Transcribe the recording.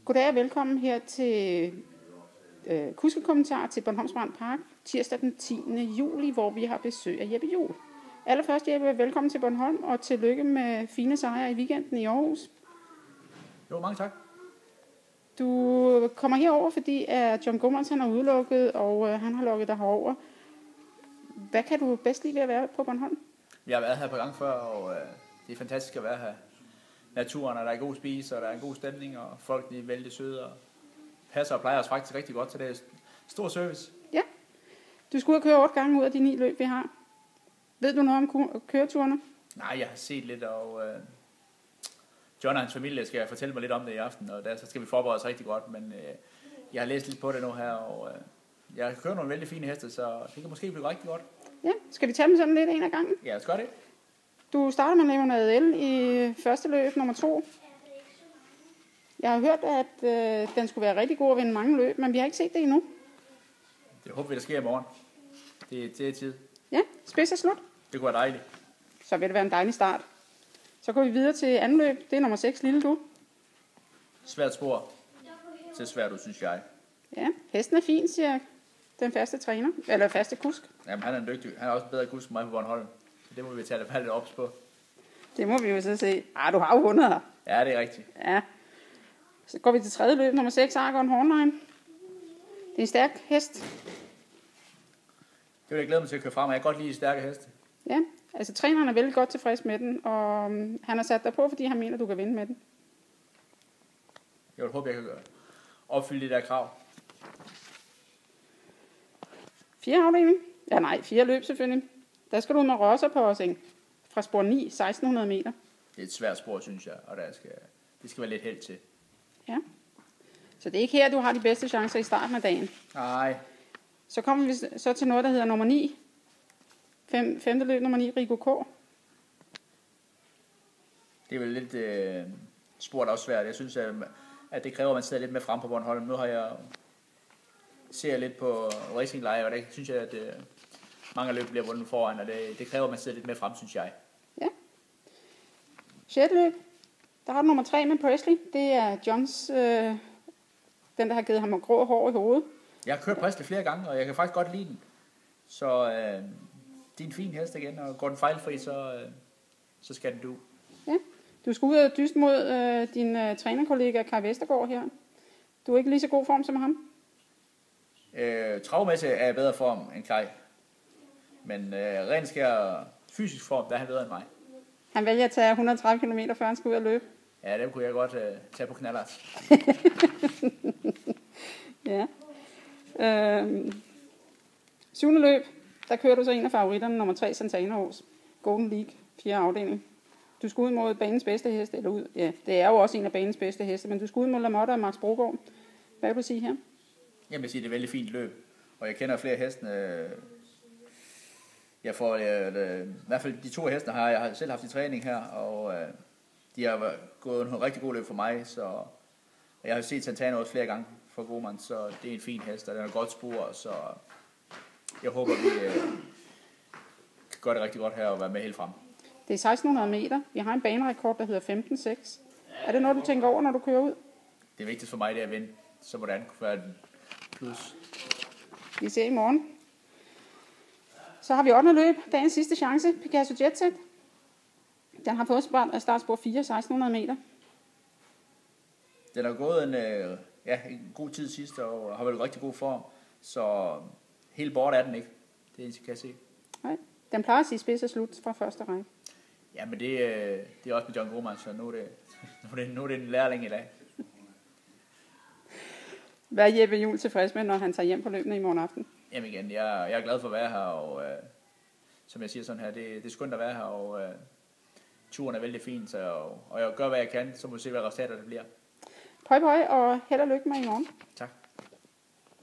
Goddag og velkommen her til kuskekommentar til Bornholms Brand Park tirsdag den 10. juli, hvor vi har besøg af Jeppe Juhl. Allerførst Jeppe, velkommen til Bornholm og tillykke med fine sejre i weekenden i Aarhus. Jo, mange tak. Du kommer herover, fordi John Gummans han er udelukket, og han har lukket dig herover. Hvad kan du bedst lide ved at være på Bornholm? Jeg har været her på gang før, og det er fantastisk at være her. Naturen, og der er god spise, og der er en god stemning, og folk de er vældig søde, og passer og plejer os faktisk rigtig godt, så det er stor service. Ja. Du skulle ud og køre 8 gange ud af de 9 løb, vi har. Ved du noget om køreturene? Nej, jeg har set lidt, og John og hans familie skal fortælle mig lidt om det i aften, og der så skal vi forberede os rigtig godt, men jeg har læst lidt på det nu her, og jeg kører nogle vældig fine heste, så det kan måske blive rigtig godt. Ja, skal vi tage dem sådan lidt en af gangen? Ja, lad os gøre det. Du starter med Lemonade L i første løb, nummer 2. Jeg har hørt, at den skulle være rigtig god at vinde mange løb, men vi har ikke set det endnu. Det håber vi, der sker i morgen. Det er tid. Ja, spids er slut. Det kunne være dejligt. Så vil det være en dejlig start. Så går vi videre til anden løb. Det er nummer 6, Lille Du. Svært spor. Det er svært ud, synes jeg. Ja, hesten er fin, siger den faste træner, eller faste kusk. Jamen, han er en dygtig. Han er også en bedre kusk end mig på Bornholm. Det må vi tage lidt ops på. Det må vi jo så se. Du har jo vundet her. Ja, det er rigtigt. Ja. Så går vi til tredje løb, nummer 6, Argon Hornline. Det er en stærk hest. Det vil jeg glæde mig til at køre frem, og jeg kan godt lide stærke heste. Ja, altså træneren er vældig godt tilfreds med den, og han har sat dig på, fordi han mener, du kan vinde med den. Jeg vil håbe, jeg kan opfylde de der krav. 4 afdeling? Ja, nej, 4 løb selvfølgelig. Der skal du ud med Rosser på os, ikke? Fra spor 9, 1600 meter. Det er et svært spor, synes jeg, og det skal være lidt held til. Ja. Så det er ikke her, du har de bedste chancer i starten af dagen. Nej. Så kommer vi så til noget, der hedder nummer 9. Femte løb, nummer 9, Rico K. Det er vel lidt spor, der er også svært. Jeg synes, at det kræver, at man sidder lidt med frem på Bornholm. Nu har jeg ser lidt på racing live, og der synes jeg, at mange løb bliver vundet foran, og det kræver, at man sidder lidt med frem, synes jeg. Ja. 6. løb. Der har du nummer 3 med Presley. Det er Johns, den der har givet ham grå hår i hovedet. Jeg har kørt Presley flere gange, og jeg kan faktisk godt lide den. Så det er en fin hest igen, og går den fejlfri, så skal den du. Ja. Du skal ud og dyste mod din trænerkollega Kai Vestergaard her. Du er ikke lige så god form som ham. Travmæssigt er jeg bedre form end Kai. Men rent skær fysisk form, der er han bedre end mig. Han vælger at tage 130 km før han skal ud og løbe. Ja, dem kunne jeg godt tage på knallert. Ja. 7. løb, der kører du så en af favoritterne, nummer 3, Santana Aarhus. Golden League, 4. afdeling. Du skal ud mod banens bedste heste, eller ud. Ja, det er jo også en af banens bedste heste, men du skal ud mod Lamotte og Max Brogaard. Hvad vil du sige her? Jeg vil sige, det er et vældig fint løb, og jeg kender flere hestene. Jeg får i hvert fald de 2 heste har jeg selv haft i træning her, og de har gået en rigtig god løb for mig, så jeg har set Santana også flere gange for Goman, så det er en fin hest, og den har godt spor, så jeg håber, vi kan gøre det rigtig godt her og være med helt frem. Det er 1600 meter. Vi har en banerekord, der hedder 15,6. Er det noget, du tænker over, når du kører ud? Det er vigtigt for mig, det er at vinde, så må det andet kunne være en plus. Vi ser i morgen. Så har vi 8. løb, dagens sidste chance, Picasso Jetset. Den har fået startspor 4, 1600 meter. Den har gået en god tid sidst, og har været rigtig god form, så helt bort er den ikke. Det kan jeg se. Nej, den plejer at sige spids og slut fra første række. Ja, men det er også med John Grohmann, så nu er det en lærling i dag. Hvad er Jeppe Juhl tilfreds med, når han tager hjem på løbene i morgen aften? Jamen igen, jeg er glad for at være her, og som jeg siger sådan her, det er skønt at være her, og turen er vældig fin, og jeg gør, hvad jeg kan, så må vi se, hvad resultatet det bliver. Pøj, og held og lykke med i morgen. Tak.